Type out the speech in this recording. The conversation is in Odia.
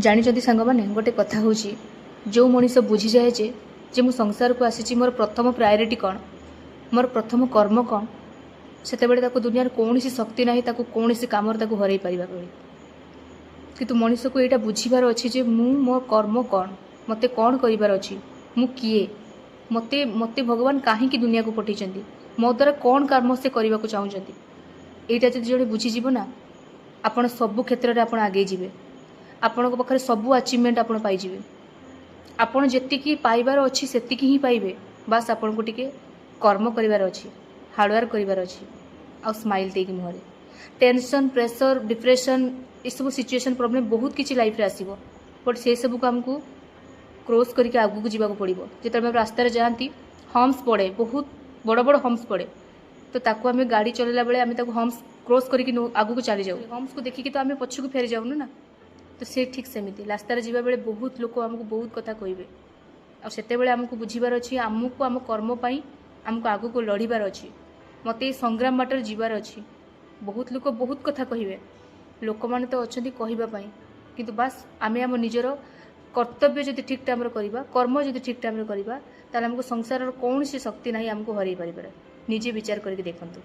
ଜାଣିଛନ୍ତି ସାଙ୍ଗମାନେ ଗୋଟେ କଥା ହେଉଛି ଯେଉଁ ମଣିଷ ବୁଝିଯାଏ ଯେ ମୁଁ ସଂସାରକୁ ଆସିଛି ମୋର ପ୍ରଥମ ପ୍ରାୟୋରିଟି କ'ଣ, ମୋର ପ୍ରଥମ କର୍ମ କ'ଣ, ସେତେବେଳେ ତାକୁ ଦୁନିଆର କୌଣସି ଶକ୍ତି ନାହିଁ ତାକୁ କୌଣସି କାମରେ ତାକୁ ହରାଇ ପାରିବା ଭଳି। କିନ୍ତୁ ମଣିଷକୁ ଏଇଟା ବୁଝିବାର ଅଛି ଯେ ମୁଁ ମୋ କର୍ମ କ'ଣ, ମୋତେ କ'ଣ କରିବାର ଅଛି, ମୁଁ କିଏ, ମୋତେ ଭଗବାନ କାହିଁକି ଦୁନିଆକୁ ପଠାଇଛନ୍ତି, ମୋ ଦ୍ୱାରା କ'ଣ କର୍ମ ସେ କରିବାକୁ ଚାହୁଁଛନ୍ତି। ଏଇଟା ଯଦି ଜଣେ ବୁଝିଯିବ ନା, ଆପଣ ସବୁ କ୍ଷେତ୍ରରେ ଆପଣ ଆଗେଇ ଯିବେ। ଆପଣଙ୍କ ପାଖରେ ସବୁ ଆଚିଭମେଣ୍ଟ ଆପଣ ପାଇଯିବେ। ଆପଣ ଯେତିକି ପାଇବାର ଅଛି ସେତିକି ହିଁ ପାଇବେ। ବାସ୍ ଆପଣଙ୍କୁ ଟିକେ କର୍ମ କରିବାର ଅଛି, ହାର୍ଡ଼ୱାର୍କ କରିବାର ଅଛି, ଆଉ ସ୍ମାଇଲ୍ ଦେଇକି ମୁହଁରେ। ଟେନସନ୍, ପ୍ରେସର, ଡିପ୍ରେସନ୍ ଏସବୁ ସିଚୁଏସନ୍ ପ୍ରୋବ୍ଲେମ୍ ବହୁତ କିଛି ଲାଇଫ୍ରେ ଆସିବ, ବଟ୍ ସେସବୁକୁ ଆମକୁ କ୍ରସ୍ କରିକି ଆଗକୁ ଯିବାକୁ ପଡ଼ିବ। ଯେତେବେଳେ ଆମେ ରାସ୍ତାରେ ଯାଆନ୍ତି ହମ୍ସ ପଡ଼େ, ବହୁତ ବଡ଼ ବଡ଼ ହମ୍ସ ପଡ଼େ, ତ ତାକୁ ଆମେ ଗାଡ଼ି ଚଲାଇଲା ବେଳେ ଆମେ ତାକୁ ହମ୍ସ କ୍ରସ୍ କରିକି ଆଗକୁ ଚାଲିଯାଉ। ହମ୍ସକୁ ଦେଖିକି ତ ଆମେ ପଛକୁ ଫେରି ଯାଉନୁ ନା। ତ ସେ ଠିକ୍ ସେମିତି ରାସ୍ତାରେ ଯିବାବେଳେ ବହୁତ ଲୋକ ଆମକୁ ବହୁତ କଥା କହିବେ, ଆଉ ସେତେବେଳେ ଆମକୁ ବୁଝିବାର ଅଛି ଆମକୁ ଆମ କର୍ମ ପାଇଁ ଆମକୁ ଆଗକୁ ଲଢ଼ିବାର ଅଛି। ମୋତେ ଏଇ ସଂଗ୍ରାମ ବାଟରେ ଯିବାର ଅଛି। ବହୁତ ଲୋକ ବହୁତ କଥା କହିବେ, ଲୋକମାନେ ତ ଅଛନ୍ତି କହିବା ପାଇଁ, କିନ୍ତୁ ବାସ୍ ଆମେ ଆମ ନିଜର କର୍ତ୍ତବ୍ୟ ଯଦି ଠିକ୍ ଟାଇମ୍ରେ କରିବା, କର୍ମ ଯଦି ଠିକ୍ ଟାଇମ୍ରେ କରିବା, ତାହେଲେ ଆମକୁ ସଂସାରର କୌଣସି ଶକ୍ତି ନାହିଁ ଆମକୁ ହରାଇ ପାରିପାରେ। ନିଜେ ବିଚାର କରିକି ଦେଖନ୍ତୁ।